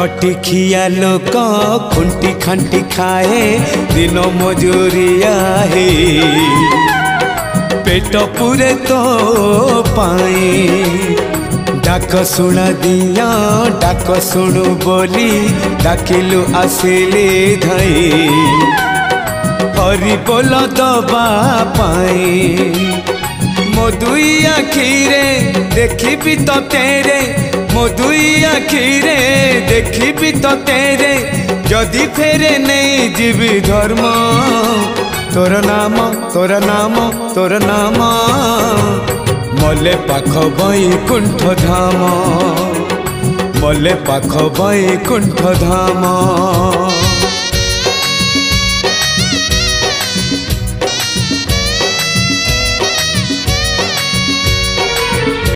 खटिखिया लोक खुंटी खांटी खाए दिन मजूरिया है पेट पूरे तो पाए डाक शुणा दिया डाक शुणु बोली डाकिलु आसिले धई हरि बोल दबा पाए मो दुई आखिरे देखी तो तेरे मो दुई आखिरे देखी तो तेरे जदि फेरे नहीं जीवी धर्म तोर नाम तोर नाम तोर नाम मले पाख बैकुंठ धाम मले पाख बैकुंठ धाम।